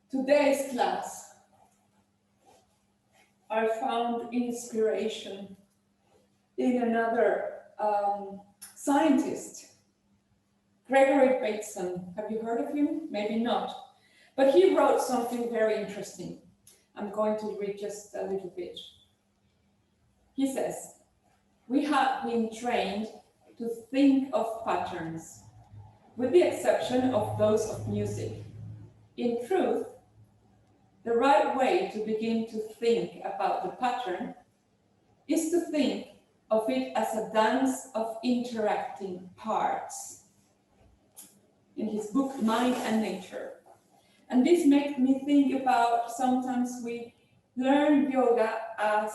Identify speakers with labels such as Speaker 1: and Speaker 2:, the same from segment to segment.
Speaker 1: Today's class, I found inspiration in another scientist, Gregory Bateson. Have you heard of him? Maybe not. But he wrote something very interesting. I'm going to read just a little bit. He says, "We have been trained to think of patterns, with the exception of those of music. In truth, the right way to begin to think about the pattern is to think of it as a dance of interacting parts," in his book Mind and Nature. And this made me think about sometimes we learn yoga as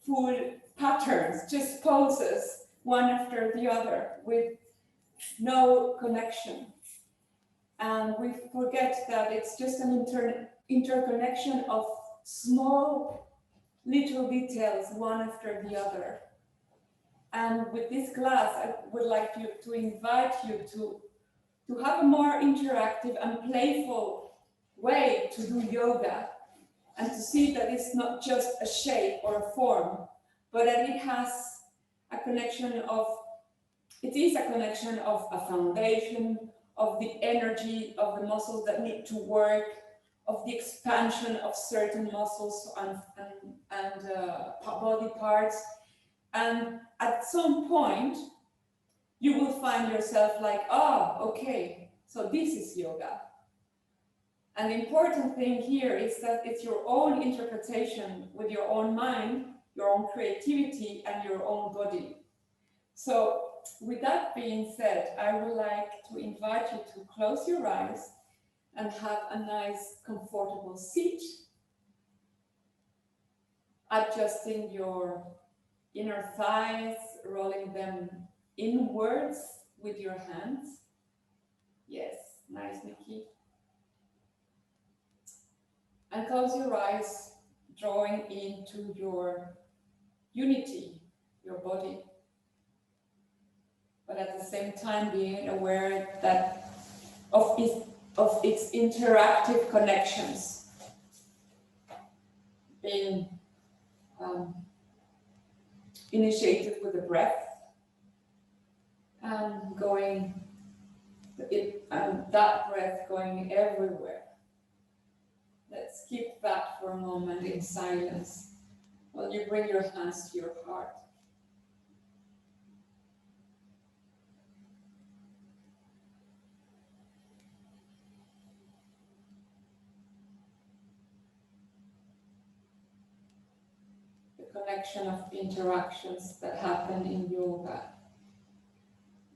Speaker 1: full patterns, just poses one after the other with no connection. And we forget that it's just an interconnection of small little details one after the other. And with this class, I would like to invite you to have a more interactive and playful way to do yoga, and to see that it's not just a shape or a form, but that it has a connection of, it is a connection of a foundation, of the energy of the muscles that need to work, of the expansion of certain muscles and body parts. And at some point, you will find yourself like, okay, so this is yoga. And the important thing here is that it's your own interpretation with your own mind, your own creativity, and your own body. So with that being said, I would like to invite you to close your eyes and have a nice, comfortable seat, adjusting your inner thighs, rolling them inwards with your hands. Yes, nice, Nikki. And close your eyes, drawing into your unity, your body. But at the same time being aware that of its interactive connections, being initiated with the breath, and that breath going everywhere. Let's keep that for a moment in silence while you bring your hands to your heart. The connection of interactions that happen in yoga.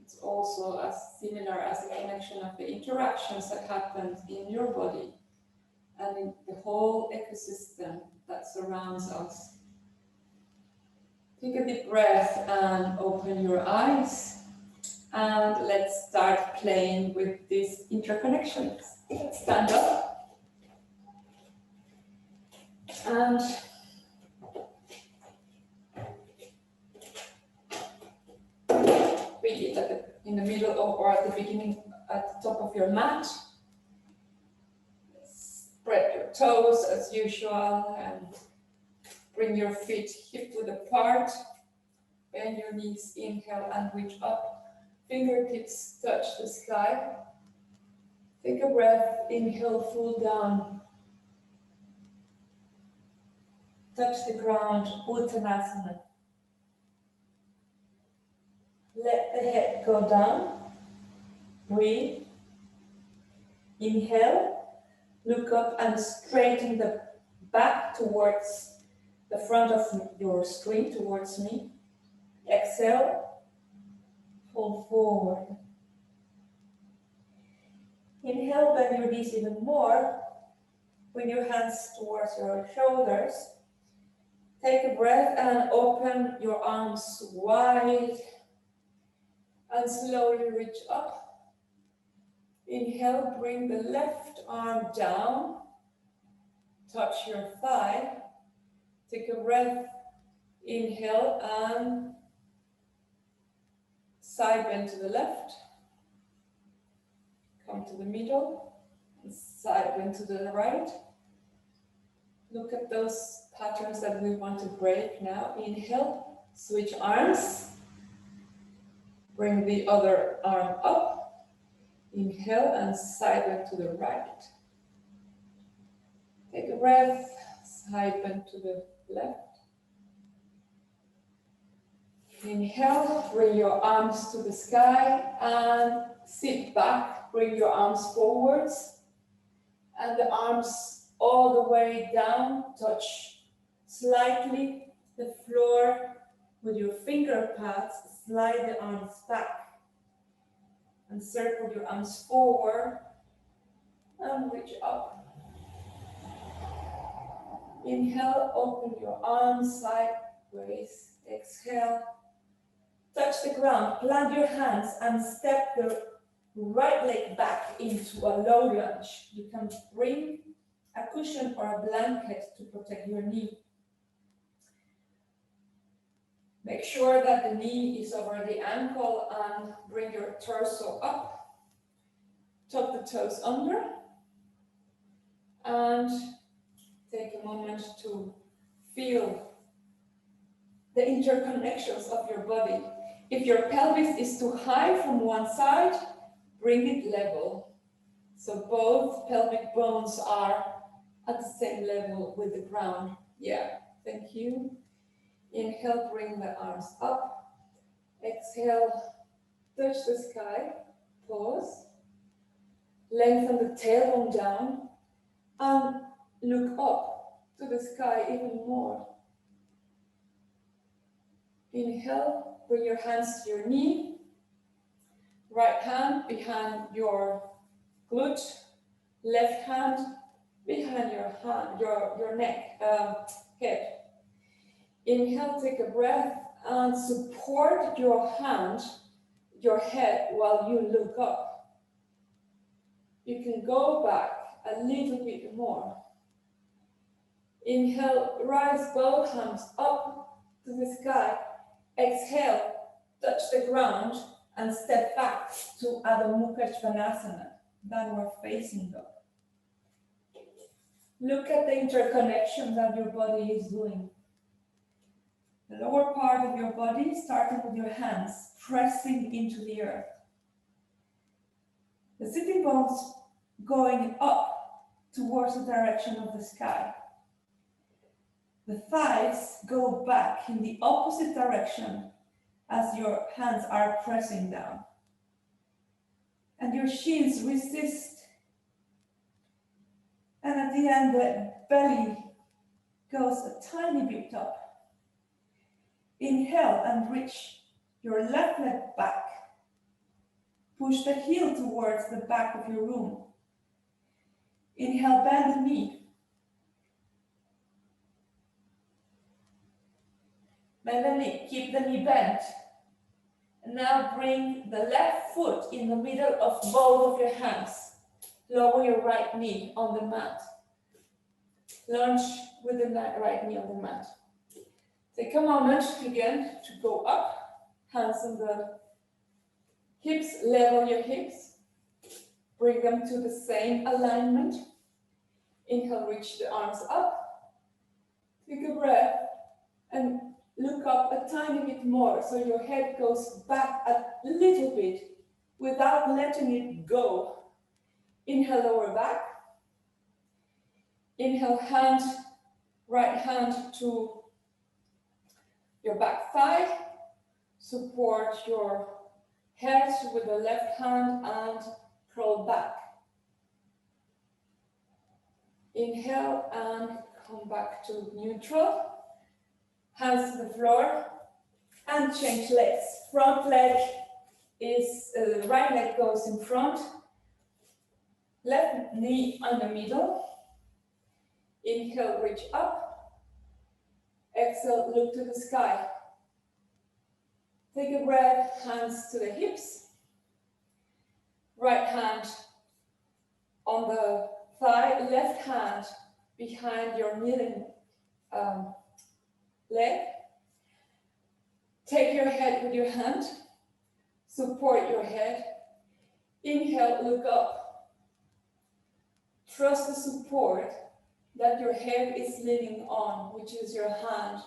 Speaker 1: It's also as similar as the connection of the interactions that happen in your body and in the whole ecosystem that surrounds us. Take a deep breath and open your eyes, and let's start playing with these interconnections. Let's stand up and be it in the middle or at the beginning, at the top of your mat. Spread your toes as usual and bring your feet hip-width apart. Bend your knees, inhale and reach up. Fingertips touch the sky. Take a breath, inhale, full down. Touch the ground, Uttanasana. Let the head go down. Breathe. Inhale. Look up and straighten the back towards the front of your screen, towards me. Exhale, fold forward. Inhale, bend your knees even more. Bring your hands towards your shoulders. Take a breath and open your arms wide. And slowly reach up. Inhale, bring the left arm down. Touch your thigh. Take a breath. Inhale and side bend to the left. Come to the middle. Side bend to the right. Look at those patterns that we want to break now. Inhale, switch arms. Bring the other arm up. Inhale and side bend to the right. Take a breath, side bend to the left. Inhale, bring your arms to the sky and sit back. Bring your arms forwards and the arms all the way down. Touch slightly the floor with your finger pads. Slide the arms back and circle your arms forward and reach up. Inhale, open your arms sideways. Exhale, touch the ground, plant your hands and step the right leg back into a low lunge. You can bring a cushion or a blanket to protect your knee. Make sure that the knee is over the ankle and bring your torso up. Tuck the toes under and take a moment to feel the interconnections of your body. If your pelvis is too high from one side, bring it level. So both pelvic bones are at the same level with the ground. Yeah, thank you. Inhale, bring the arms up. Exhale, touch the sky. Pause. Lengthen the tailbone down and look up to the sky even more. Inhale, bring your hands to your knee. Right hand behind your glute. Left hand behind your neck, head. Inhale, take a breath and support your hand, your head while you look up. You can go back a little bit more. Inhale, rise both hands up to the sky. Exhale, touch the ground and step back to Adho Mukha Svanasana, downward facing dog. Look at the interconnection that your body is doing. The lower part of your body, starting with your hands, pressing into the earth. The sitting bones going up towards the direction of the sky. The thighs go back in the opposite direction as your hands are pressing down. And your shins resist. And at the end, the belly goes a tiny bit up. Inhale and reach your left leg back. Push the heel towards the back of your room. Inhale, bend the knee. Bend the knee, keep the knee bent. And now bring the left foot in the middle of both of your hands. Lower your right knee on the mat. Lunge with the right knee on the mat. Take a moment again to go up. Hands on the hips, level your hips. Bring them to the same alignment. Inhale, reach the arms up. Take a breath and look up a tiny bit more so your head goes back a little bit without letting it go. Inhale, lower back. Inhale, right hand to your back thigh. Support your head with the left hand and crawl back. Inhale and come back to neutral. Hands to the floor and change legs. Front leg is, right leg goes in front. Left knee on the middle. Inhale, reach up. Exhale, look to the sky. Take a breath, hands to the hips. Right hand on the thigh, left hand behind your kneeling leg. Take your head with your hand. Support your head. Inhale, look up. trust the support that your head is leaning on, which is your hand.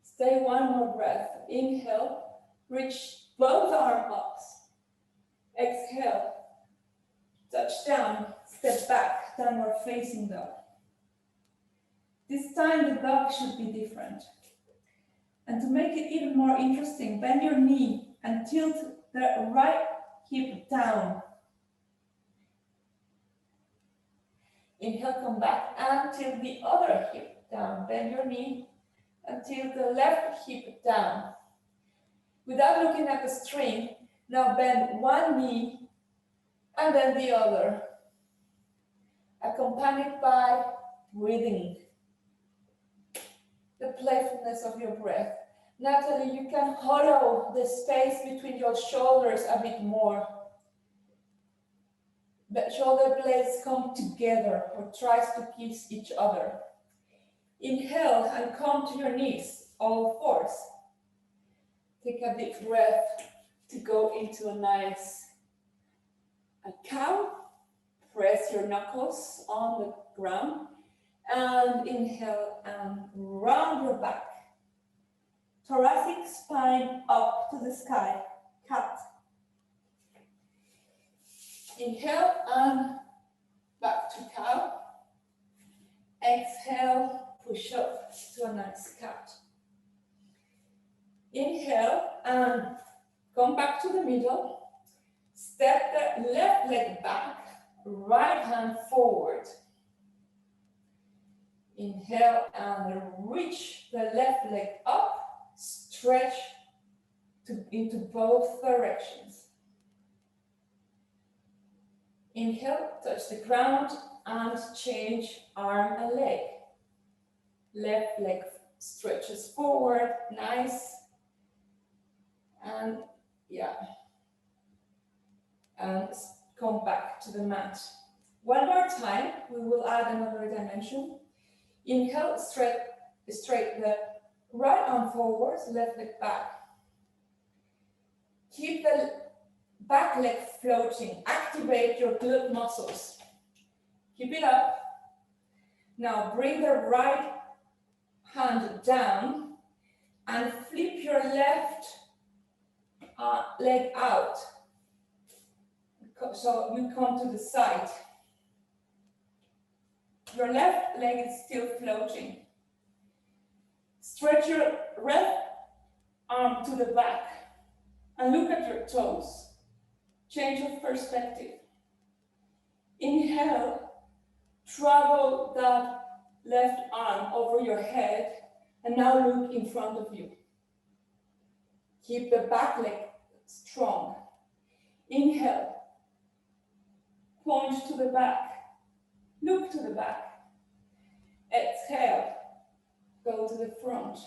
Speaker 1: Stay one more breath. Inhale, reach both arm ups. Exhale, touch down, step back, downward facing dog. This time the dog should be different. And to make it even more interesting, bend your knee and tilt the right hip down. Inhale, come back and tilt the other hip down. Bend your knee and tilt the left hip down. Without looking at the string, now bend one knee and then the other, accompanied by breathing. The playfulness of your breath. Natalie, you can hollow the space between your shoulders a bit more. The shoulder blades come together or tries to kiss each other. Inhale and come to your knees, all fours. Take a deep breath to go into a nice cow. Press your knuckles on the ground. And inhale and round your back. Thoracic spine up to the sky, cat. Inhale and back to cow. Exhale, push up to a nice cat. Inhale and come back to the middle. Step the left leg back, right hand forward. Inhale and reach the left leg up, stretch into both directions. Inhale, touch the ground and change arm and leg. Left leg stretches forward, nice. And yeah. And come back to the mat. One more time, we will add another dimension. Inhale, straight the right arm forwards, left leg back. Keep the back leg floating. Activate your glute muscles. Keep it up. Now bring the right hand down and flip your left leg out. So you come to the side. Your left leg is still floating. Stretch your left arm to the back and look at your toes. Change of perspective. Inhale, travel that left arm over your head and now look in front of you. Keep the back leg strong. Inhale, point to the back. Look to the back. Exhale, go to the front.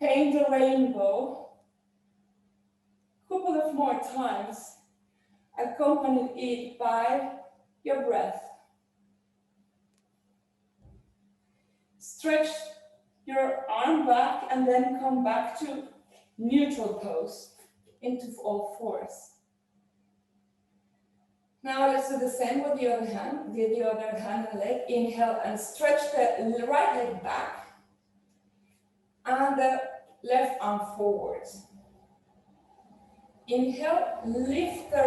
Speaker 1: Paint the rainbow. Couple of more times. Accompany it by your breath. Stretch your arm back and then come back to neutral pose into all fours. Now let's do the same with the other hand. The other hand and leg. Inhale and stretch the right leg back and the left arm forwards. Inhale, lift the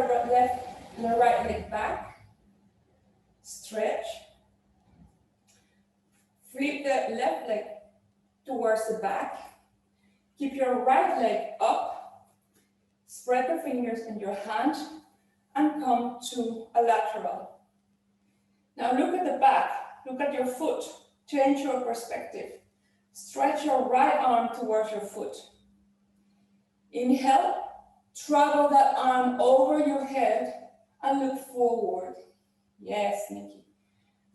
Speaker 1: right leg back. Stretch. Flip the left leg towards the back. Keep your right leg up. Spread the fingers in your hand and come to a lateral. Now look at the back, look at your foot, change your perspective. Stretch your right arm towards your foot. Inhale, travel that arm over your head and look forward. Yes, Nikki.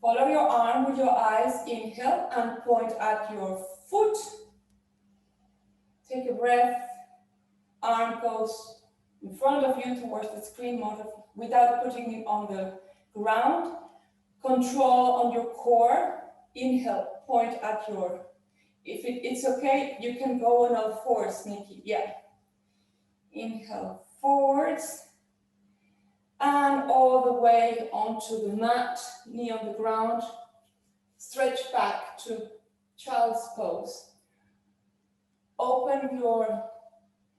Speaker 1: Follow your arm with your eyes, inhale and point at your foot. Take a breath, arm goes in front of you towards the screen without putting it on the ground. Control on your core. Inhale, point at your, if it's okay, you can go on all fours, Nikki, yeah. Inhale, forwards. And all the way onto the mat, knee on the ground. Stretch back to child's pose. Open your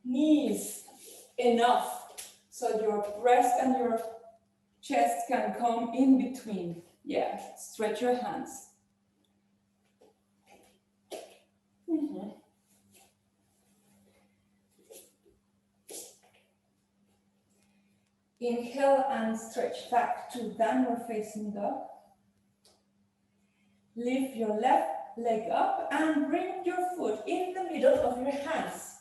Speaker 1: knees enough so your breast and your chest can come in between. Yeah, stretch your hands. Inhale and stretch back to downward facing dog. Lift your left leg up and bring your foot in the middle of your hands.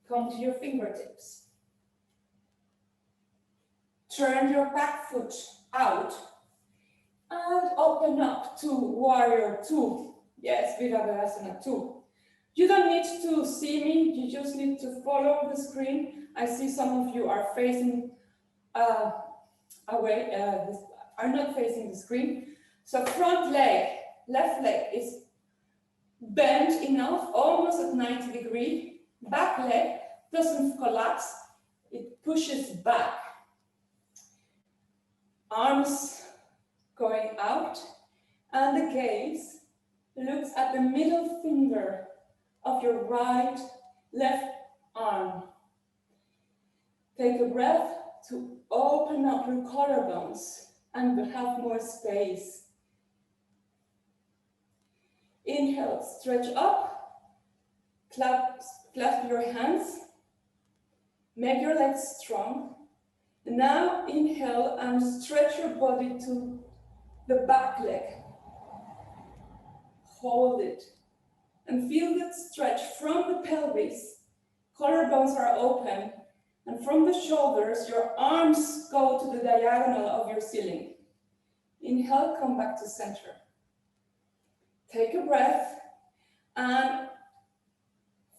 Speaker 1: Come to your fingertips. Turn your back foot out and open up to warrior two. Yes, Virabhadrasana 2. You don't need to see me, you just need to follow the screen. I see some of you are facing away, are not facing the screen. So front leg, left leg is bent enough, almost at 90 degrees. Back leg doesn't collapse, it pushes back. Arms going out, and the gaze looks at the middle finger of your left arm. Take a breath to open up your collarbones and have more space. Inhale, stretch up, clasp your hands, make your legs strong. Now inhale and stretch your body to the back leg. Hold it and feel that stretch from the pelvis. Collarbones are open, and from the shoulders, your arms go to the diagonal of your ceiling. Inhale, come back to center. Take a breath and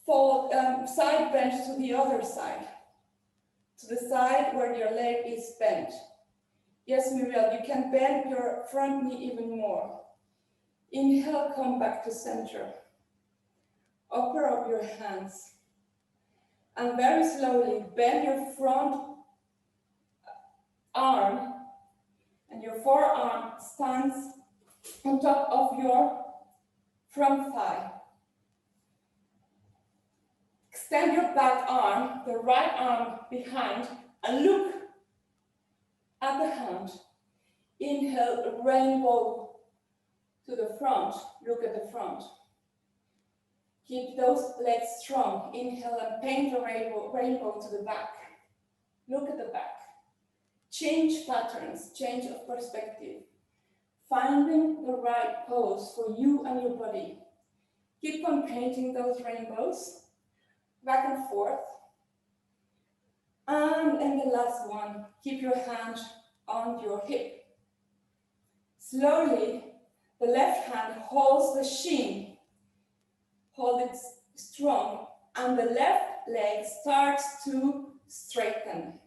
Speaker 1: fold, side bend to the other side, to the side where your leg is bent. Yes, Muriel, you can bend your front knee even more. Inhale, come back to center. Open up your hands. And very slowly bend your front arm, and your forearm stands on top of your front thigh. Extend your back arm, the right arm behind, and look at the hand. Inhale, rainbow to the front. Look at the front. Keep those legs strong. Inhale and paint a rainbow to the back. Look at the back. Change patterns, change of perspective. Finding the right pose for you and your body. Keep on painting those rainbows, back and forth. And in the last one, keep your hand on your hip. Slowly, the left hand holds the shin. Hold it strong, and the left leg starts to straighten.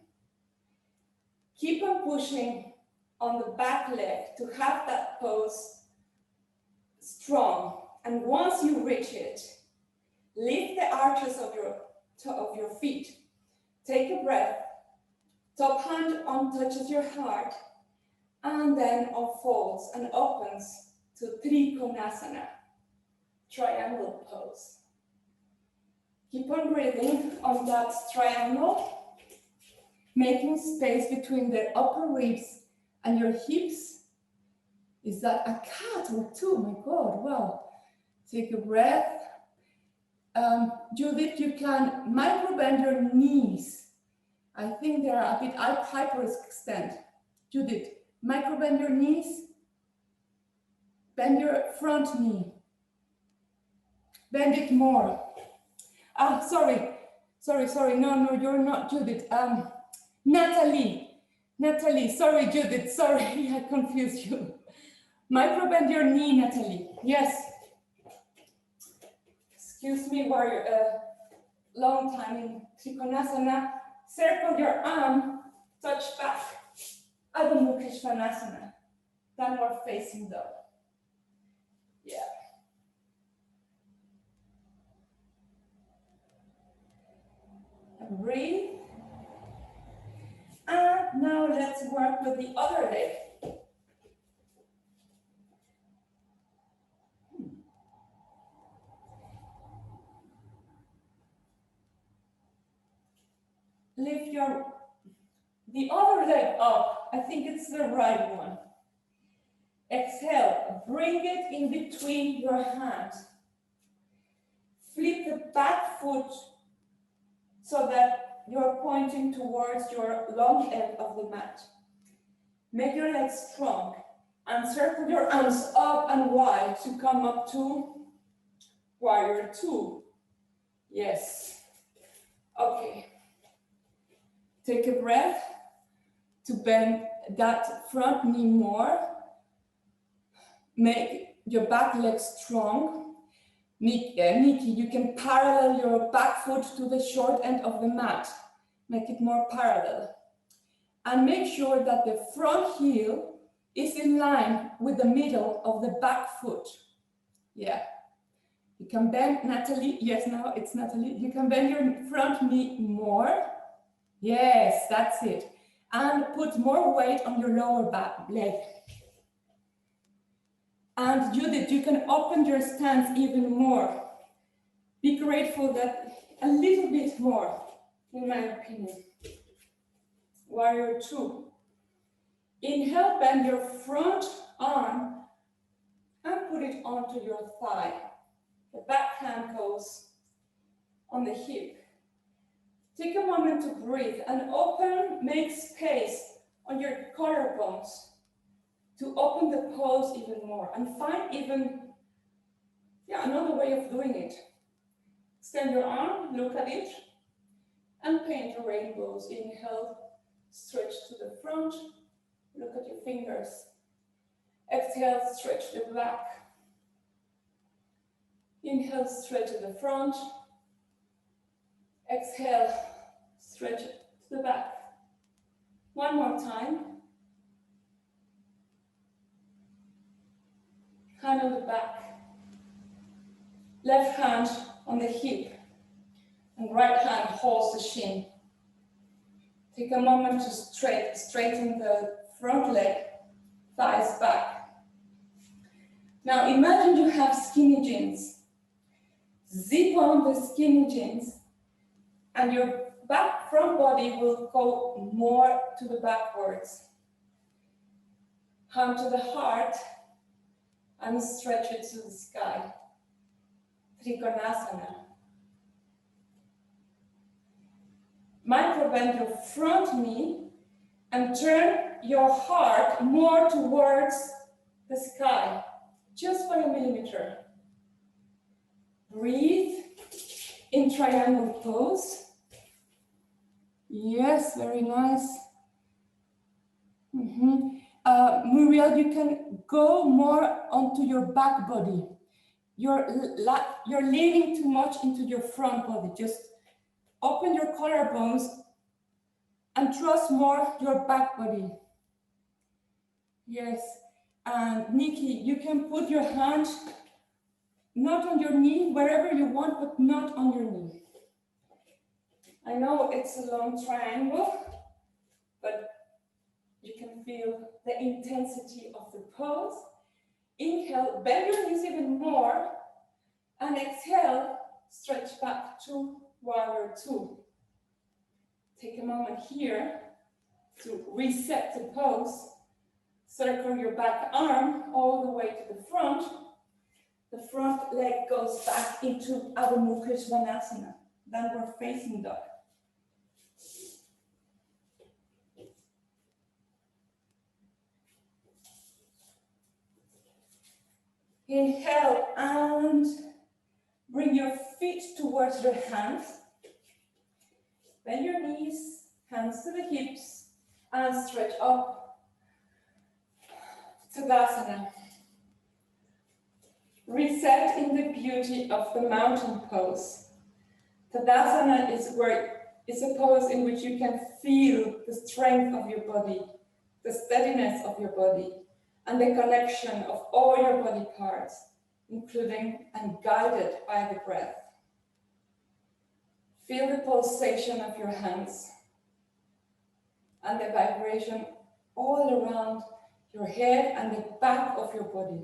Speaker 1: Keep on pushing on the back leg to have that pose strong. And once you reach it, lift the arches of your feet. Take a breath. Top hand touches your heart, and then unfolds and opens to Trikonasana. Triangle pose. Keep on breathing on that triangle, making space between the upper ribs and your hips. Is that a cat or two? My God, wow. Take a breath. Judith, you can micro bend your knees. I think they are a bit hyperextend. Judith, micro bend your knees. Bend your front knee. Bend it more. Sorry. No, you're not Judith. Natalie, sorry, Judith, sorry, I confused you. Micro bend your knee, Natalie. Yes. Excuse me, warrior. Long time in Trikonasana. Circle your arm, touch back. Adho Mukha Svanasana. Downward facing dog. Yeah. Breathe. And now let's work with the other leg. Lift the other leg up. I think it's the right one. Exhale, bring it in between your hands. Flip the back foot so that you're pointing towards your long end of the mat. Make your legs strong and circle your arms up and wide to come up to warrior two. Yes. Okay. Take a breath to bend that front knee more. Make your back leg strong. Nikki, you can parallel your back foot to the short end of the mat. Make it more parallel. And make sure that the front heel is in line with the middle of the back foot. Yeah. You can bend, Natalie. Yes, now it's Natalie. You can bend your front knee more. Yes, that's it. And put more weight on your lower back leg. And Judith, you can open your stance even more. Be grateful that a little bit more, in my opinion. Warrior two. Inhale, bend your front arm and put it onto your thigh. The back hand goes on the hip. Take a moment to breathe and open, make space on your collarbones to open the pose even more and find even another way of doing it. Extend your arm, look at it, and paint your rainbows. Inhale, stretch to the front, look at your fingers. Exhale, stretch the back. Inhale, stretch to the front. Exhale, stretch it to the back. One more time. Hand on the back. Left hand on the hip. And right hand holds the shin. Take a moment to straighten the front leg, thighs back. Now imagine you have skinny jeans. Zip on the skinny jeans and your front body will go more to the backwards. Hand to the heart and stretch it to the sky. Trikonasana. Micro-bend your front knee and turn your heart more towards the sky, just by a millimeter. Breathe in triangle pose. Yes, very nice. Muriel, you can go more onto your back body. You're leaning too much into your front body. Just open your collarbones and trust more your back body. Yes, and Nikki, you can put your hand not on your knee, wherever you want, but not on your knee. I know it's a long triangle, but you can feel the intensity of the pose. Inhale, bend your knees even more, and exhale, stretch back to warrior two. Take a moment here to reset the pose. Circle your back arm all the way to the front. The front leg goes back into Adho Mukha Svanasana, downward facing dog. Inhale and bring your feet towards your hands. Bend your knees, hands to the hips, and stretch up. Tadasana. Reset in the beauty of the mountain pose. Tadasana is a pose in which you can feel the strength of your body, the steadiness of your body, and the connection of all your body parts, including and guided by the breath. Feel the pulsation of your hands. and the vibration all around your head and the back of your body.